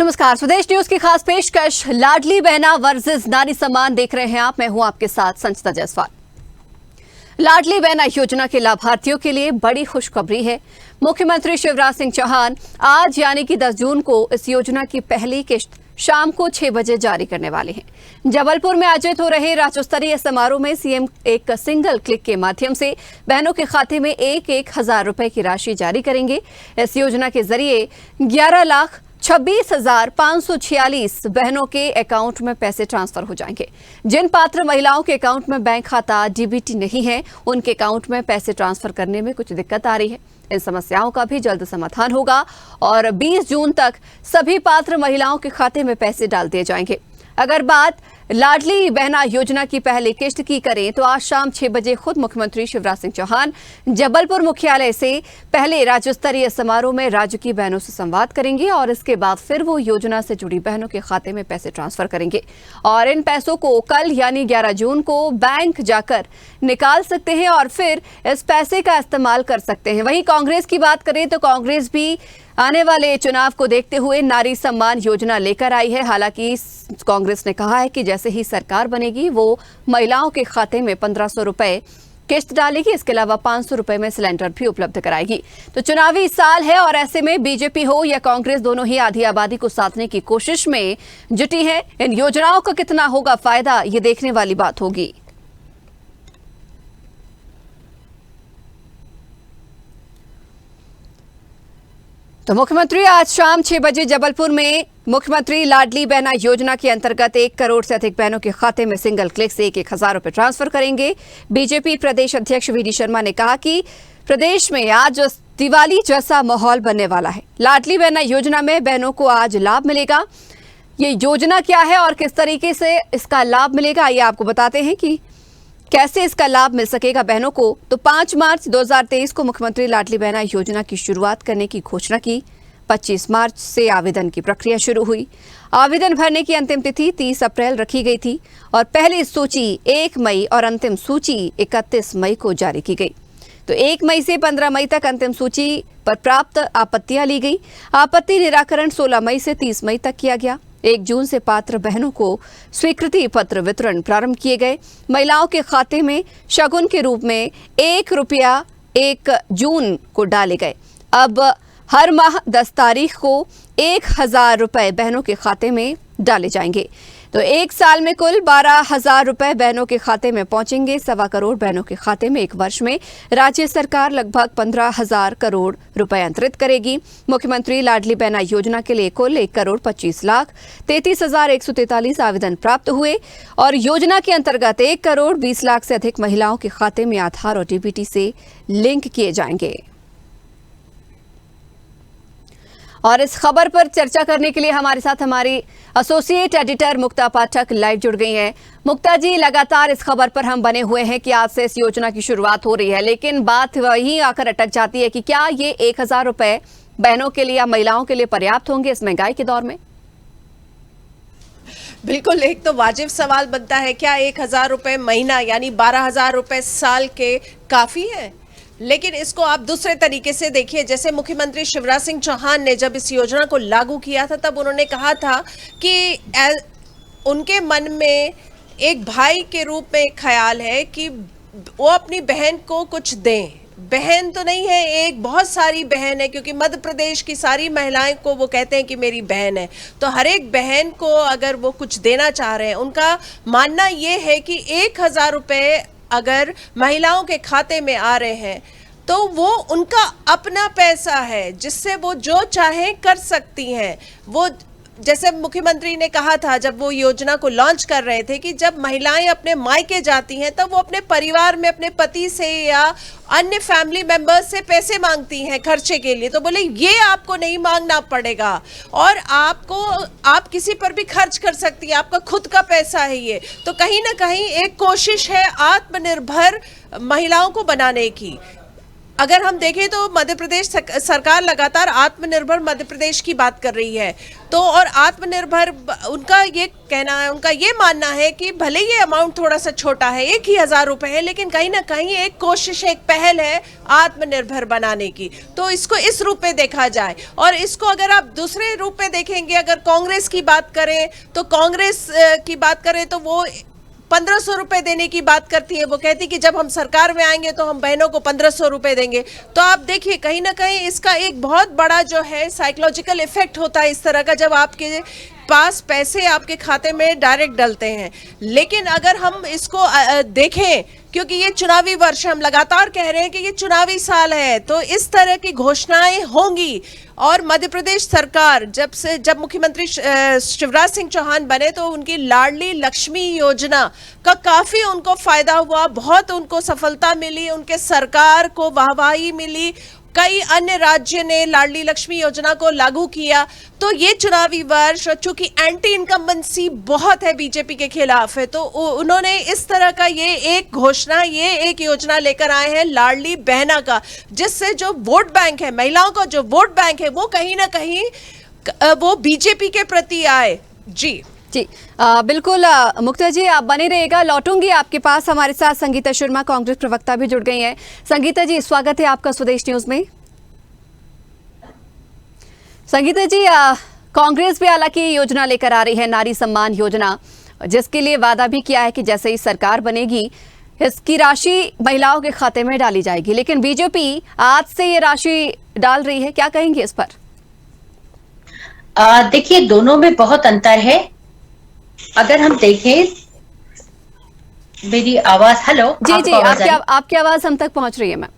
नमस्कार, स्वदेश न्यूज की खास पेशकश लाडली बहना वर्सेस नारी सम्मान देख रहे हैं आप। मैं हूं आपके साथ संचिता जायसवाल। लाडली बहना योजना के लाभार्थियों के लिए बड़ी खुशखबरी है। मुख्यमंत्री शिवराज सिंह चौहान आज यानी कि 10 जून को इस योजना की पहली किश्त शाम को 6 बजे जारी करने वाले हैं। जबलपुर में आयोजित हो रहे राज्य स्तरीय समारोह में सीएम एक सिंगल क्लिक के माध्यम से बहनों के खाते में 1,000 रुपए की राशि जारी करेंगे। इस योजना के जरिए 11,26,546 बहनों के अकाउंट में पैसे ट्रांसफर हो जाएंगे। जिन पात्र महिलाओं के अकाउंट में बैंक खाता डीबीटी नहीं है, उनके अकाउंट में पैसे ट्रांसफर करने में कुछ दिक्कत आ रही है। इन समस्याओं का भी जल्द समाधान होगा और 20 जून तक सभी पात्र महिलाओं के खाते में पैसे डाल दिए जाएंगे। अगर बात लाडली बहना योजना की पहली किश्त की करें तो आज शाम 6 बजे खुद मुख्यमंत्री शिवराज सिंह चौहान जबलपुर मुख्यालय से पहले राज्य स्तरीय समारोह में राज्य की बहनों से संवाद करेंगे और इसके बाद फिर वो योजना से जुड़ी बहनों के खाते में पैसे ट्रांसफर करेंगे और इन पैसों को कल यानी 11 जून को बैंक जाकर निकाल सकते हैं और फिर इस पैसे का इस्तेमाल कर सकते हैं। वहीं कांग्रेस की बात करें तो कांग्रेस भी आने वाले चुनाव को देखते हुए नारी सम्मान योजना लेकर आई है। हालांकि कांग्रेस ने कहा है कि जैसे ही सरकार बनेगी वो महिलाओं के खाते में 1,500 रुपए किश्त डालेगी। इसके अलावा 500 रुपए में सिलेंडर भी उपलब्ध कराएगी। तो चुनावी साल है और ऐसे में बीजेपी हो या कांग्रेस दोनों ही आधी आबादी को साधने की कोशिश में जुटी है। इन योजनाओं का कितना होगा फायदा, ये देखने वाली बात होगी। तो मुख्यमंत्री आज शाम 6 बजे जबलपुर में मुख्यमंत्री लाडली बहना योजना के अंतर्गत 1 करोड़ से अधिक बहनों के खाते में सिंगल क्लिक से 1,000 रुपए ट्रांसफर करेंगे। बीजेपी प्रदेश अध्यक्ष वीडी शर्मा ने कहा कि प्रदेश में आज दिवाली जैसा माहौल बनने वाला है। लाडली बहना योजना में बहनों को आज लाभ मिलेगा। ये योजना क्या है और किस तरीके से इसका लाभ मिलेगा, ये आपको बताते हैं कि कैसे इसका लाभ मिल सकेगा बहनों को। तो 5 मार्च 2023 को मुख्यमंत्री लाडली बहना योजना की शुरुआत करने की घोषणा की। 25 मार्च से आवेदन की प्रक्रिया शुरू हुई। आवेदन भरने की अंतिम तिथि 30 अप्रैल रखी गई थी और पहली सूची 1 मई और अंतिम सूची 31 मई को जारी की गई। तो 1 मई से 15 मई तक अंतिम सूची पर प्राप्त आपत्तियां ली गई। आपत्ति निराकरण 16 मई से 30 मई तक किया गया। 1 जून से पात्र बहनों को स्वीकृति पत्र वितरण प्रारंभ किए गए। महिलाओं के खाते में शगुन के रूप में 1 रुपया 1 जून को डाले गए। अब हर माह 10 तारीख को 1,000 रुपए बहनों के खाते में डाले जाएंगे। तो 1 साल में कुल 12,000 रुपए बहनों के खाते में पहुंचेंगे। 1.25 करोड़ बहनों के खाते में 1 वर्ष में राज्य सरकार लगभग 15,000 करोड़ रुपए अंतरित करेगी। मुख्यमंत्री लाडली बहना योजना के लिए कुल 1,25,33,143 आवेदन प्राप्त हुए और योजना के अंतर्गत 1 करोड़ 20 लाख से अधिक महिलाओं के खाते में आधार और डीबीटी से लिंक किए जाएंगे। और इस खबर पर चर्चा करने के लिए हमारे साथ हमारी एसोसिएट एडिटर मुक्ता पाठक लाइव जुड़ गई हैं। मुक्ता जी, लगातार इस खबर पर हम बने हुए हैं कि आज से इस योजना की शुरुआत हो रही है, लेकिन बात वहीं आकर अटक जाती है कि क्या ये 1,000 रुपए बहनों के लिए या महिलाओं के लिए पर्याप्त होंगे इस महंगाई के दौर में? बिल्कुल, एक तो वाजिब सवाल बनता है, क्या 1,000 रुपए महीना यानी 12,000 रुपए साल के काफी है? लेकिन इसको आप दूसरे तरीके से देखिए। जैसे मुख्यमंत्री शिवराज सिंह चौहान ने जब इस योजना को लागू किया था तब उन्होंने कहा था कि उनके मन में एक भाई के रूप में एक ख्याल है कि वो अपनी बहन को कुछ दें। बहन तो नहीं है, एक बहुत सारी बहन है, क्योंकि मध्य प्रदेश की सारी महिलाएं को वो कहते हैं कि मेरी बहन है। तो हर एक बहन को अगर वो कुछ देना चाह रहे हैं, उनका मानना ये है कि 1,000 रुपये अगर महिलाओं के खाते में आ रहे हैं तो वो उनका अपना पैसा है जिससे वो जो चाहे कर सकती हैं। वो जैसे मुख्यमंत्री ने कहा था जब वो योजना को लॉन्च कर रहे थे कि जब महिलाएं अपने मायके जाती हैं तब वो अपने परिवार में अपने पति से या अन्य फैमिली मेंबर्स से पैसे मांगती हैं खर्चे के लिए। तो बोले ये आपको नहीं मांगना पड़ेगा और आप किसी पर भी खर्च कर सकती हैं, आपका खुद का पैसा है ये। तो कहीं ना कहीं एक कोशिश है आत्मनिर्भर महिलाओं को बनाने की। अगर हम देखें तो मध्य प्रदेश सरकार लगातार आत्मनिर्भर मध्य प्रदेश की बात कर रही है, तो और आत्मनिर्भर उनका ये कहना है, उनका ये मानना है कि भले ये अमाउंट थोड़ा सा छोटा है, 1,000 रुपए है, लेकिन कहीं ना कहीं एक कोशिश, एक पहल है आत्मनिर्भर बनाने की। तो इसको इस रूप में देखा जाए। और इसको अगर आप दूसरे रूप में देखेंगे, अगर कांग्रेस की बात करें तो कांग्रेस की बात करें तो वो 1,500 रुपए देने की बात करती है। वो कहती कि जब हम सरकार में आएंगे तो हम बहनों को 1,500 रुपए देंगे। तो आप देखिए कहीं ना कहीं इसका एक बहुत बड़ा जो है साइकोलॉजिकल इफेक्ट होता है इस तरह का, जब आपके पास पैसे आपके खाते में डायरेक्ट डलते हैं। लेकिन अगर हम इसको देखें, क्योंकि ये चुनावी वर्ष, हम लगातार कह रहे हैं कि ये चुनावी साल है, तो इस तरह की घोषणाएं होंगी। और मध्य प्रदेश सरकार जब मुख्यमंत्री शिवराज सिंह चौहान बने तो उनकी लाडली लक्ष्मी योजना का काफी उनको फायदा हुआ, बहुत उनको सफलता मिली, उनके सरकार को वाहवाही मिली। कई अन्य राज्य ने लाडली लक्ष्मी योजना को लागू किया। तो ये चुनावी वर्ष, चूंकि एंटी इनकम्बेंसी बहुत है, बीजेपी के खिलाफ है, तो उन्होंने इस तरह का ये एक घोषणा, ये एक योजना लेकर आए हैं लाडली बहना का, जिससे जो वोट बैंक है, महिलाओं का जो वोट बैंक है, वो कहीं ना कहीं वो बीजेपी के प्रति आए। जी जी बिल्कुल मुक्ता जी, आप बने रहिएगा, लौटूंगी आपके पास। हमारे साथ संगीता शर्मा, कांग्रेस प्रवक्ता, भी जुड़ गई हैं। संगीता जी, स्वागत है आपका स्वदेश न्यूज में। संगीता जी, कांग्रेस भी हालांकि योजना लेकर आ रही है, नारी सम्मान योजना, जिसके लिए वादा भी किया है कि जैसे ही सरकार बनेगी इसकी राशि महिलाओं के खाते में डाली जाएगी। लेकिन बीजेपी आज से ये राशि डाल रही है, क्या कहेंगे इस पर? देखिए, दोनों में बहुत अंतर है। अगर हम देखें, मेरी आवाज, हेलो जी जी, आपकी आवाज हम तक पहुंच रही है मैम।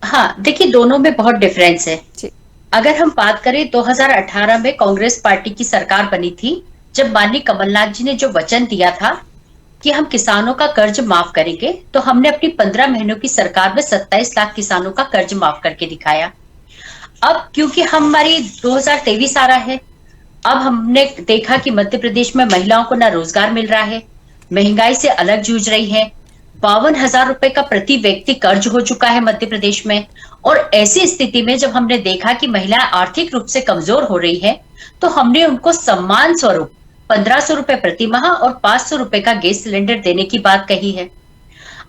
हाँ, देखिए, दोनों में बहुत डिफरेंस है जी। अगर हम बात करें 2018 में कांग्रेस पार्टी की सरकार बनी थी, जब माननीय कमलनाथ जी ने जो वचन दिया था कि हम किसानों का कर्ज माफ करेंगे, तो हमने अपनी 15 महीनों की सरकार में 27 लाख किसानों का कर्ज माफ करके दिखाया। अब क्योंकि हमारी 2023 आ रहा है, अब हमने देखा कि मध्य प्रदेश में महिलाओं को ना रोजगार मिल रहा है, महंगाई से अलग जूझ रही है, 52,000 रुपए का प्रति व्यक्ति कर्ज हो चुका है मध्य प्रदेश में। और ऐसी स्थिति में जब हमने देखा कि महिलाएं आर्थिक रूप से कमजोर हो रही है, तो हमने उनको सम्मान स्वरूप 1,500 रुपए प्रति माह और 500 रुपए का गैस सिलेंडर देने की बात कही है।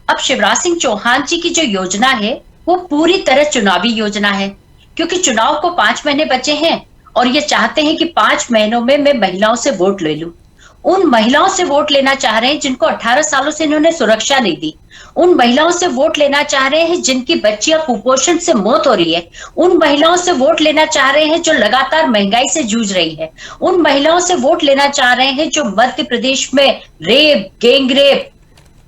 अब शिवराज सिंह चौहान जी की जो योजना है वो पूरी तरह चुनावी योजना है, क्योंकि चुनाव को 5 महीने बचे हैं और ये चाहते हैं कि 5 महीनों में मैं महिलाओं से वोट ले लूं। उन महिलाओं से वोट लेना चाह रहे हैं जिनको 18 सालों से इन्होंने सुरक्षा नहीं दी। उन महिलाओं से वोट लेना चाह रहे हैं जिनकी बच्चियां कुपोषण से मौत हो रही है। उन महिलाओं से वोट लेना चाह रहे हैं जो लगातार महंगाई से जूझ रही है। उन महिलाओं से वोट लेना चाह रहे हैं जो मध्य प्रदेश में रेप, गैंगरेप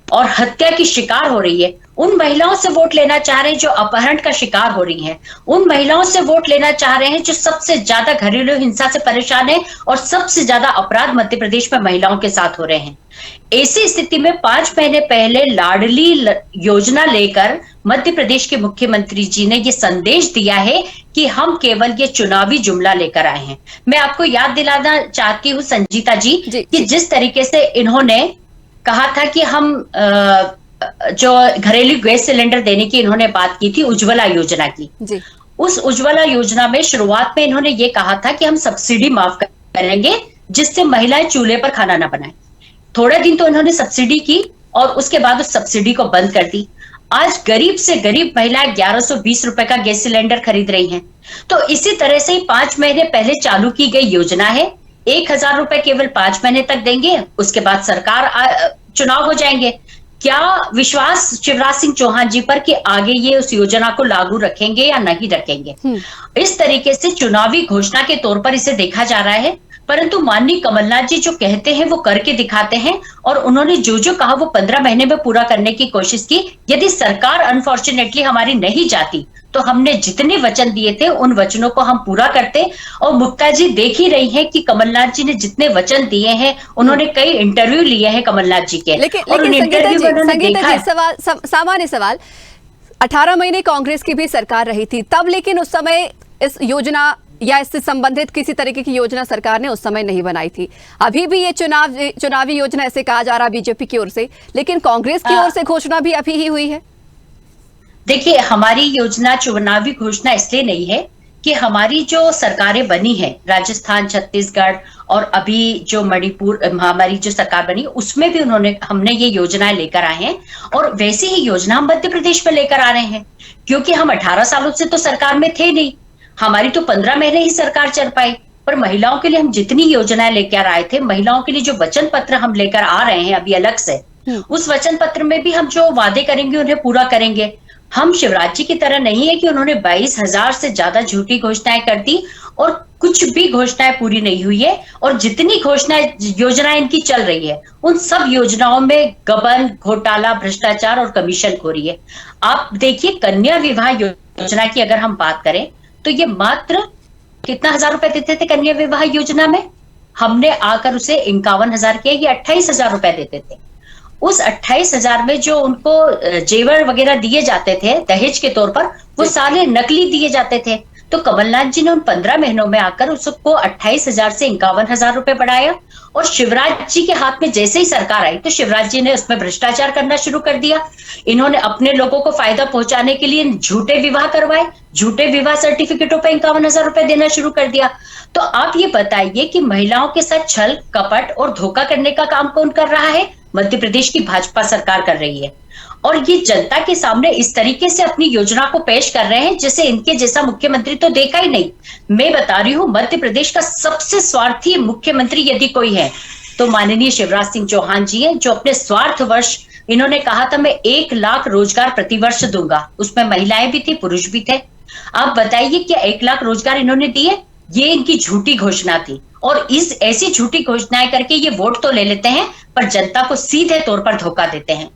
और हत्या की शिकार हो रही है। उन महिलाओं से वोट लेना चाह रहे हैं जो अपहरण का शिकार हो रही हैं। उन महिलाओं से वोट लेना चाह रहे हैं जो सबसे ज्यादा घरेलू हिंसा से परेशान है और सबसे ज्यादा अपराध मध्य प्रदेश में महिलाओं के साथ हो रहे हैं। ऐसी स्थिति में 5 महीने पहले लाडली योजना लेकर मध्य प्रदेश के मुख्यमंत्री जी ने ये संदेश दिया है कि हम केवल ये चुनावी जुमला लेकर आए हैं। मैं आपको याद दिलाना चाहती हूँ संजीता जी कि जिस तरीके से इन्होंने कहा था कि हम जो घरेलू गैस सिलेंडर देने की इन्होंने बात की थी, उज्ज्वला योजना की जी। उस उज्ज्वला योजना में शुरुआत में इन्होंने ये कहा था कि हम सब्सिडी माफ करेंगे जिससे महिलाएं चूल्हे पर खाना ना बनाएं। थोड़े दिन तो इन्होंने सब्सिडी की और उसके बाद उस सब्सिडी को बंद कर दी। आज गरीब से गरीब महिलाएं 1120 रुपए का गैस सिलेंडर खरीद रही हैं। तो इसी तरह से 5 महीने पहले चालू की गई योजना है। 1,000 रुपए केवल 5 महीने तक देंगे, उसके बाद सरकार चुनाव हो जाएंगे। क्या विश्वास शिवराज सिंह चौहान जी पर कि आगे ये उस योजना को लागू रखेंगे या नहीं रखेंगे? इस तरीके से चुनावी घोषणा के तौर पर इसे देखा जा रहा है, परंतु माननीय कमलनाथ जी जो कहते हैं वो करके दिखाते हैं और उन्होंने जो जो कहा वो 15 महीने में पूरा करने की कोशिश की। यदि सरकार अनफॉर्चुनेटली हमारी नहीं जाती तो हमने जितने वचन दिए थे उन वचनों को हम पूरा करते। और मुक्ता जी देख ही रही हैं कि कमलनाथ जी ने जितने वचन दिए हैं, उन्होंने कई इंटरव्यू लिए हैं कमलनाथ जी के। लेकिन संगीता जी, सामान्य सवाल, 18 महीने कांग्रेस की भी सरकार रही थी तब, लेकिन उस समय इस योजना या इससे संबंधित किसी तरीके की योजना सरकार ने उस समय नहीं बनाई थी। अभी भी ये चुनावी योजना ऐसे कहा जा रहा बीजेपी की ओर से, लेकिन कांग्रेस की ओर से घोषणा भी अभी ही हुई है। देखिए, हमारी योजना चुनावी घोषणा इसलिए नहीं है कि हमारी जो सरकारें बनी है, राजस्थान, छत्तीसगढ़ और अभी जो मणिपुर, हमारी जो सरकार बनी उसमें भी हमने ये योजनाएं लेकर आए हैं और वैसी ही योजना हम मध्य प्रदेश में लेकर आ रहे हैं, क्योंकि हम 18 सालों से तो सरकार में थे नहीं, हमारी तो 15 महीने ही सरकार चल पाई। पर महिलाओं के लिए हम जितनी योजनाएं लेकर आए थे, महिलाओं के लिए जो वचन पत्र हम लेकर आ रहे हैं अभी अलग से, उस वचन पत्र में भी हम जो वादे करेंगे उन्हें पूरा करेंगे। हम शिवराज जी की तरह नहीं है कि उन्होंने 22,000 से ज्यादा झूठी घोषणाएं कर दी और कुछ भी घोषणाएं पूरी नहीं हुई है, और जितनी योजनाएं इनकी चल रही है उन सब योजनाओं में गबन, घोटाला, भ्रष्टाचार और कमीशनखोरी है। आप देखिए, कन्या विवाह योजना की अगर हम बात करें तो ये मात्र कितना हजार रुपए देते थे कन्या विवाह योजना में, हमने आकर उसे 51,000 किया, ये 28,000 रुपए देते थे। उस 28,000 में जो उनको जेवर वगैरह दिए जाते थे दहेज के तौर पर, वो सारे नकली दिए जाते थे। तो कमलनाथ जी ने उन 15 महीनों में आकर उसको 28,000 से 51,000 रुपए बढ़ाया, और शिवराज जी के हाथ में जैसे ही सरकार आई तो शिवराज जी ने उसमें भ्रष्टाचार करना शुरू कर दिया। इन्होंने अपने लोगों को फायदा पहुंचाने के लिए झूठे विवाह करवाए, झूठे विवाह सर्टिफिकेटों पर 51,000 रुपए देना शुरू कर दिया। तो आप ये बताइए कि महिलाओं के साथ छल, कपट और धोखा करने का काम कौन कर रहा है? मध्य प्रदेश की भाजपा सरकार कर रही है, और ये जनता के सामने इस तरीके से अपनी योजना को पेश कर रहे हैं जैसे इनके जैसा मुख्यमंत्री तो देखा ही नहीं। मैं बता रही हूं, मध्य प्रदेश का सबसे स्वार्थी मुख्यमंत्री यदि कोई है तो माननीय शिवराज सिंह चौहान जी हैं, जो अपने स्वार्थवश, इन्होंने कहा था मैं 1 लाख रोजगार प्रतिवर्ष दूंगा, उसमें महिलाएं भी थी, पुरुष भी थे। आप बताइए क्या 1 लाख रोजगार इन्होंने दिए? ये इनकी झूठी घोषणा थी, और इस ऐसी झूठी घोषणाएं करके ये वोट तो ले लेते हैं पर जनता को सीधे तौर पर धोखा देते हैं।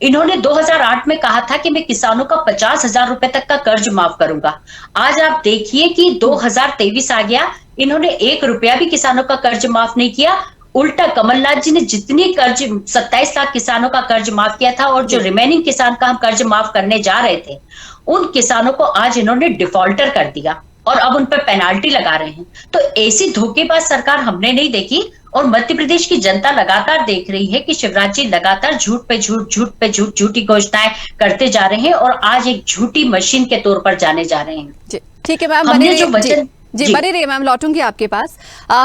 इन्होंने 2008 में कहा था कि मैं किसानों का 50,000 रुपए तक का कर्ज माफ करूंगा। आज आप देखिए कि 2023 आ गया, इन्होंने 1 रुपया भी किसानों का कर्ज माफ नहीं किया। उल्टा कमलनाथ जी ने जितनी कर्ज 27 लाख किसानों का कर्ज माफ किया था, और जो रिमेनिंग किसान का हम कर्ज माफ करने जा रहे थे, उन किसानों को आज इन्होंने डिफॉल्टर कर दिया और अब उन पर पेनाल्टी लगा रहे हैं। तो ऐसी धोखेबाज सरकार हमने नहीं देखी, और मध्य प्रदेश की जनता लगातार देख रही है कि शिवराज जी लगातार झूठ पे झूठ, झूठी घोषणाएं करते जा रहे हैं और आज एक झूठी मशीन के तौर पर जाने जा रहे हैं। ठीक है मैम, हमने जो वचन जी बनी रही मैम, लौटूंगी आपके पास।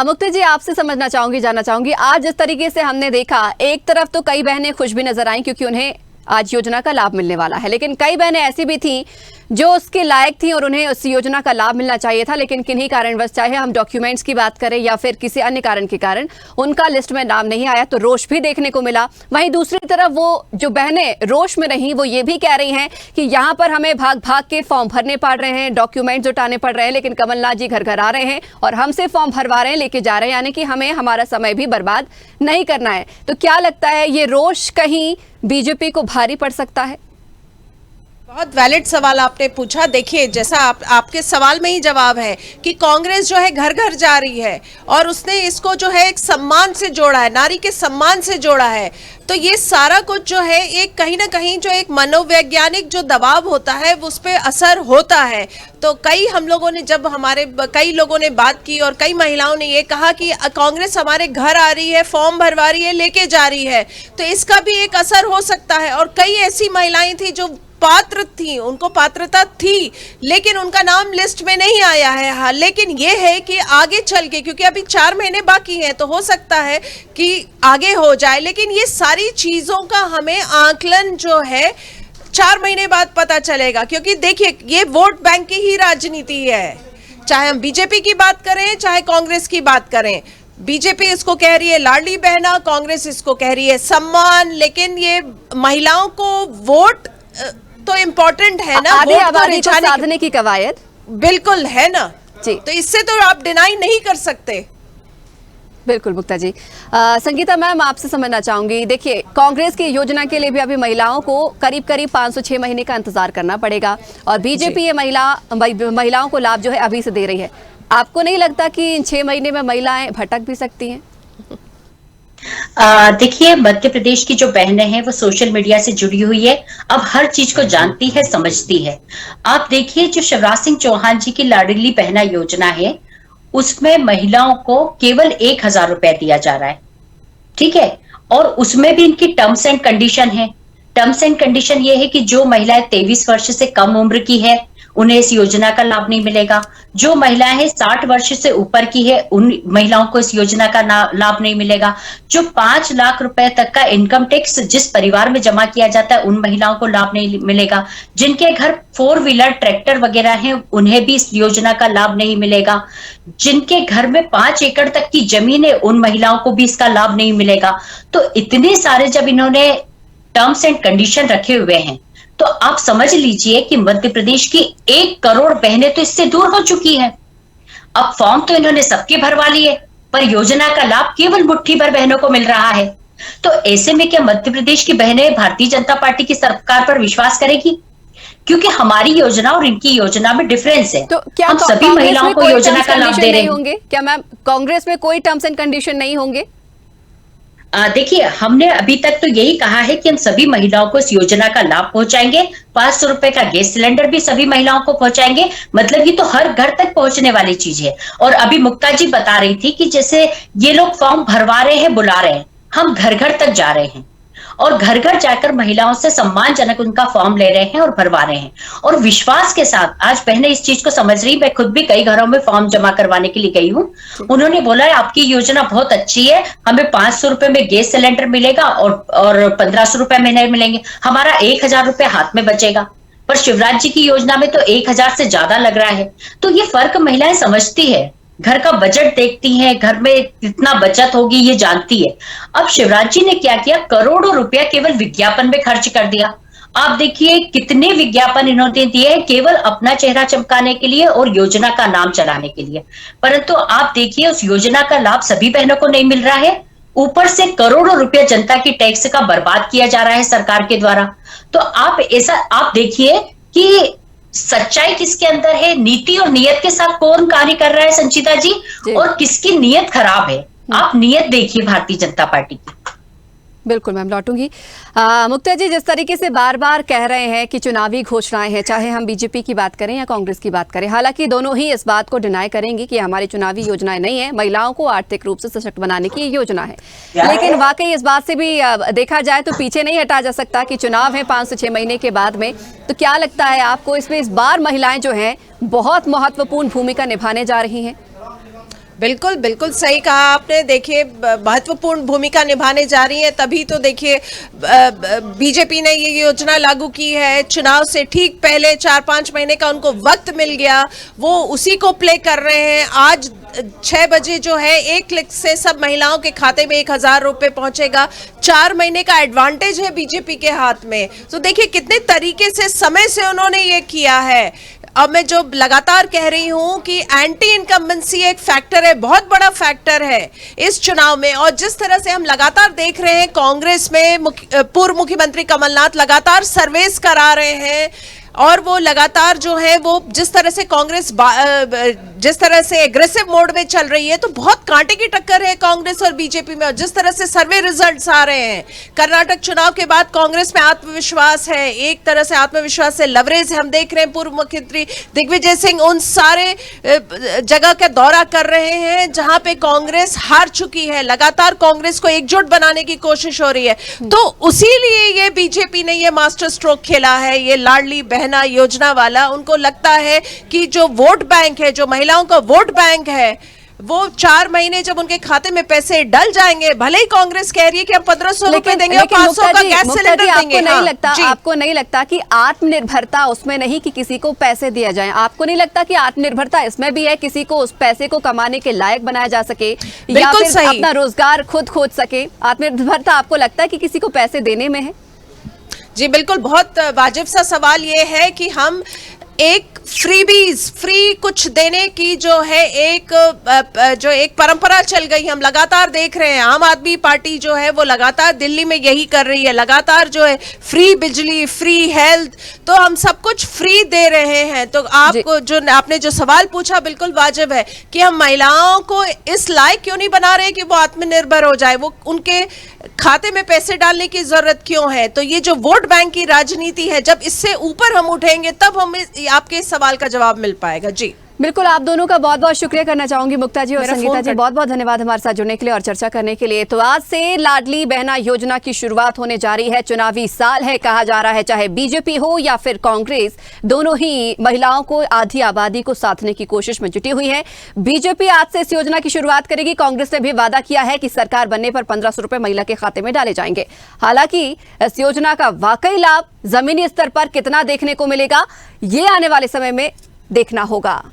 मुक्ति जी, आपसे समझना चाहूंगी, जानना चाहूंगी, आज जिस तरीके से हमने देखा, एक तरफ तो कई बहनें खुश भी नजर आई क्योंकि उन्हें आज योजना का लाभ मिलने वाला है, लेकिन कई बहनें ऐसी भी थीं जो उसके लायक थी और उन्हें उस योजना का लाभ मिलना चाहिए था, लेकिन किन्हीं कारणवश, चाहे हम डॉक्यूमेंट्स की बात करें या फिर किसी अन्य कारण के कारण उनका लिस्ट में नाम नहीं आया, तो रोष भी देखने को मिला। वहीं दूसरी तरफ वो जो बहनें रोष में रहीं, वो ये भी कह रही हैं कि यहाँ पर हमें भाग भाग के फॉर्म भरने पड़ रहे हैं, डॉक्यूमेंट जुटाने पड़ रहे हैं, लेकिन कमलनाथ जी घर घर आ रहे हैं और हमसे फॉर्म भरवा रहे हैं, लेके जा रहे हैं, यानी कि हमें हमारा समय भी बर्बाद नहीं करना है। तो क्या लगता है, ये रोष कहीं बीजेपी को भारी पड़ सकता है? बहुत वैलिड सवाल आपने पूछा। देखिए, जैसा आपके सवाल में ही जवाब है कि कांग्रेस जो है घर घर जा रही है और उसने इसको जो है एक सम्मान से जोड़ा है, नारी के सम्मान से जोड़ा है। तो ये सारा कुछ जो है एक कहीं ना कहीं जो एक मनोवैज्ञानिक जो दबाव होता है उस पर असर होता है। तो हम लोगों ने जब कई लोगों ने बात की और कई महिलाओं ने ये कहा कि कांग्रेस हमारे घर आ रही है, फॉर्म भरवा रही है, लेके जा रही है, तो इसका भी एक असर हो सकता है। और कई ऐसी महिलाएं थी जो पात्र थी, उनको पात्रता थी, लेकिन उनका नाम लिस्ट में नहीं आया है। हाँ, लेकिन ये है कि आगे चल के, क्योंकि अभी 4 महीने बाकी हैं, तो हो सकता है कि आगे हो जाए, लेकिन ये सारी चीजों का हमें आकलन जो है 4 महीने बाद पता चलेगा। क्योंकि देखिए, ये वोट बैंक की ही राजनीति है, चाहे हम बीजेपी की बात करें चाहे कांग्रेस की बात करें। बीजेपी इसको कह रही है लाडली बहना, कांग्रेस इसको कह रही है सम्मान, लेकिन ये महिलाओं को वोट तो इम्पोर्टेंट है ना, आधी आबादी को साधने की कवायद बिल्कुल है ना जी, तो इससे तो आप डिनाई नहीं कर सकते। बिल्कुल मुक्ता जी। संगीता मैम, आपसे समझना चाहूंगी, देखिए कांग्रेस की योजना के लिए भी अभी महिलाओं को करीब 506 महीने का इंतजार करना पड़ेगा और बीजेपी ये महिलाओं को लाभ जो है अभी से दे रही है। आपको नहीं लगता कि इन 6 महीने में महिलाएं भटक भी सकती हैं? देखिए, मध्य प्रदेश की जो बहनें हैं वो सोशल मीडिया से जुड़ी हुई है, अब हर चीज को जानती है, समझती है। आप देखिए, जो शिवराज सिंह चौहान जी की लाडली बहना योजना है उसमें महिलाओं को केवल 1,000 रुपए दिया जा रहा है, ठीक है, और उसमें भी इनकी टर्म्स एंड कंडीशन है। टर्म्स एंड कंडीशन ये है कि जो महिलाएं 23 वर्ष से कम उम्र की है उन्हें इस योजना का लाभ नहीं मिलेगा। जो महिलाएं 60 वर्ष से ऊपर की है उन महिलाओं को इस योजना का लाभ नहीं मिलेगा। जो 5 लाख रुपए तक का इनकम टैक्स जिस परिवार में जमा किया जाता है उन महिलाओं को लाभ नहीं मिलेगा। जिनके घर 4 व्हीलर ट्रैक्टर वगैरह हैं उन्हें भी इस योजना का लाभ नहीं मिलेगा। जिनके घर में 5 एकड़ तक की जमीन है उन महिलाओं को भी इसका लाभ नहीं मिलेगा। तो इतने सारे जब इन्होंने टर्म्स एंड कंडीशन रखे हुए हैं तो आप समझ लीजिए कि मध्य प्रदेश की 1 करोड़ बहनें तो इससे दूर हो चुकी हैं। अब फॉर्म तो इन्होंने सबके भरवा लिए पर योजना का लाभ केवल मुट्ठी भर बहनों को मिल रहा है। तो ऐसे में क्या मध्य प्रदेश की बहनें भारतीय जनता पार्टी की सरकार पर विश्वास करेगी? क्योंकि हमारी योजना और इनकी योजना में डिफरेंस है। तो क्या हम सभी महिलाओं को योजना का लाभ दे रहे होंगे? क्या मैम कांग्रेस में कोई टर्म्स एंड कंडीशन नहीं होंगे? देखिए, हमने अभी तक तो यही कहा है कि हम सभी महिलाओं को इस योजना का लाभ पहुंचाएंगे। 500 रुपए का गैस सिलेंडर भी सभी महिलाओं को पहुंचाएंगे। मतलब ये तो हर घर तक पहुंचने वाली चीज है। और अभी मुक्ता जी बता रही थी कि जैसे ये लोग फॉर्म भरवा रहे हैं, बुला रहे हैं, हम घर घर तक जा रहे हैं और घर घर जाकर महिलाओं से सम्मानजनक उनका फॉर्म ले रहे हैं और भरवा रहे हैं। और विश्वास के साथ आज बहनें इस चीज को समझ रही। मैं खुद भी कई घरों में फॉर्म जमा करवाने के लिए गई हूँ। उन्होंने बोला है आपकी योजना बहुत अच्छी है, हमें 500 रुपए में गैस सिलेंडर मिलेगा और 1500 रुपए महीने मिलेंगे, हमारा 1000 रुपए हाथ में बचेगा। पर शिवराज जी की योजना में तो 1000 से ज्यादा लग रहा है। तो ये फर्क महिलाएं समझती है, घर का बजट देखती हैं, घर में कितना बचत होगी ये जानती है। अब शिवराज जी ने क्या किया, करोड़ों रुपया केवल विज्ञापन में खर्च कर दिया। आप देखिए कितने विज्ञापन इन्होंने दिए हैं केवल अपना चेहरा चमकाने के लिए और योजना का नाम चलाने के लिए। परंतु आप देखिए उस योजना का लाभ सभी बहनों को नहीं मिल रहा है। ऊपर से करोड़ों रुपया जनता की टैक्स का बर्बाद किया जा रहा है सरकार के द्वारा। तो आप देखिए कि सच्चाई किसके अंदर है, नीति और नियत के साथ कौन कार्य कर रहा है संचिता जी, और किसकी नियत खराब है। आप नियत देखिए भारतीय जनता पार्टी की। बिल्कुल मैम, लौटूंगी। मुक्ता जी, जिस तरीके से बार बार कह रहे हैं कि चुनावी घोषणाएं हैं, चाहे हम बीजेपी की बात करें या कांग्रेस की बात करें, हालांकि दोनों ही इस बात को डिनाई करेंगी कि हमारी चुनावी योजनाएं नहीं है, महिलाओं को आर्थिक रूप से सशक्त बनाने की योजना है। लेकिन वाकई इस बात से भी देखा जाए तो पीछे नहीं हटा जा सकता कि चुनाव है 5 से 6 महीने के बाद में। तो क्या लगता है आपको, इसमें इस बार महिलाएं जो हैं बहुत महत्वपूर्ण भूमिका निभाने जा रही हैं? बिल्कुल बिल्कुल सही कहा आपने। देखिए महत्वपूर्ण भूमिका निभाने जा रही है, तभी तो देखिए बीजेपी ने ये योजना लागू की है। चुनाव से ठीक पहले 4-5 महीने का उनको वक्त मिल गया, वो उसी को प्ले कर रहे हैं। आज 6 बजे जो है 1 क्लिक से सब महिलाओं के खाते में 1000 रुपए पहुंचेगा। 4 महीने का एडवांटेज है बीजेपी के हाथ में। तो देखिए कितने तरीके से समय से उन्होंने ये किया है। अब मैं जो लगातार कह रही हूं कि एंटी इनकम्बेंसी एक फैक्टर है, बहुत बड़ा फैक्टर है इस चुनाव में। और जिस तरह से हम लगातार देख रहे हैं कांग्रेस में पूर्व मुख्यमंत्री कमलनाथ लगातार सर्वेस करा रहे हैं और वो लगातार जो है वो जिस तरह से कांग्रेस जिस तरह से एग्रेसिव मोड में चल रही है, तो बहुत कांटे की टक्कर है कांग्रेस और बीजेपी में। और जिस तरह से सर्वे रिजल्ट्स आ रहे हैं, कर्नाटक चुनाव के बाद कांग्रेस में आत्मविश्वास है, एक तरह से आत्मविश्वास से लवरेज हम देख रहे हैं। पूर्व मुख्यमंत्री दिग्विजय सिंह उन सारे जगह का दौरा कर रहे हैं जहां पे कांग्रेस हार चुकी है। लगातार कांग्रेस को एकजुट बनाने की कोशिश हो रही है। तो उसी लिए ये बीजेपी ने ये मास्टर स्ट्रोक खेला है, ये लाडली बहना योजना वाला। उनको लगता है कि जो वोट बैंक है, जो महिलाओं का वोट बैंक है, वो 4 महीने जब उनके खाते में पैसे डल जाएंगे, भले ही कांग्रेस कह रही है कि हम 1500 रुपए देंगे और 500 का गैस सिलेंडर देंगे। आपको नहीं लगता कि आत्मनिर्भरता उसमें नहीं कि किसी को पैसे दिया जाए? आपको नहीं लगता कि आत्मनिर्भरता इसमें भी है, किसी को उस पैसे को कमाने के लायक बनाया जा सके या फिर अपना रोजगार खुद खोज सके? आत्मनिर्भरता आपको लगता है कि किसी को पैसे देने में है? जी बिल्कुल, बहुत वाजिब सा सवाल ये है कि हम एक फ्री कुछ देने की जो है एक परंपरा चल गई, हम लगातार देख रहे हैं। आम आदमी पार्टी जो है वो लगातार दिल्ली में यही कर रही है, लगातार जो है फ्री बिजली, फ्री हेल्थ, तो हम सब कुछ फ्री दे रहे हैं। तो आपको जो आपने जो सवाल पूछा बिल्कुल वाजिब है कि हम महिलाओं को इस लायक क्यों नहीं बना रहे कि वो आत्मनिर्भर हो जाए, वो उनके खाते में पैसे डालने की जरूरत क्यों है? तो ये जो वोट बैंक की राजनीति है, जब इससे ऊपर हम उठेंगे तब हम आपके सवाल का जवाब मिल पाएगा। जी बिल्कुल, आप दोनों का बहुत बहुत शुक्रिया करना चाहूंगी, मुक्ता जी और मेरा संगीता फोन जी, कट- बहुत बहुत धन्यवाद हमारे साथ जुड़ने के लिए और चर्चा करने के लिए। तो आज से लाडली बहना योजना की शुरुआत होने जा रही है। चुनावी साल है, कहा जा रहा है, चाहे बीजेपी हो या फिर कांग्रेस, दोनों ही महिलाओं को, आधी आबादी को साधने की कोशिश में जुटी हुई है। बीजेपी आज से इस योजना की शुरुआत करेगी। कांग्रेस ने भी वादा किया है कि सरकार बनने पर 1500 रुपए महिला के खाते में डाले जाएंगे। हालांकि इस योजना का वाकई लाभ जमीनी स्तर पर कितना देखने को मिलेगा, ये आने वाले समय में देखना होगा।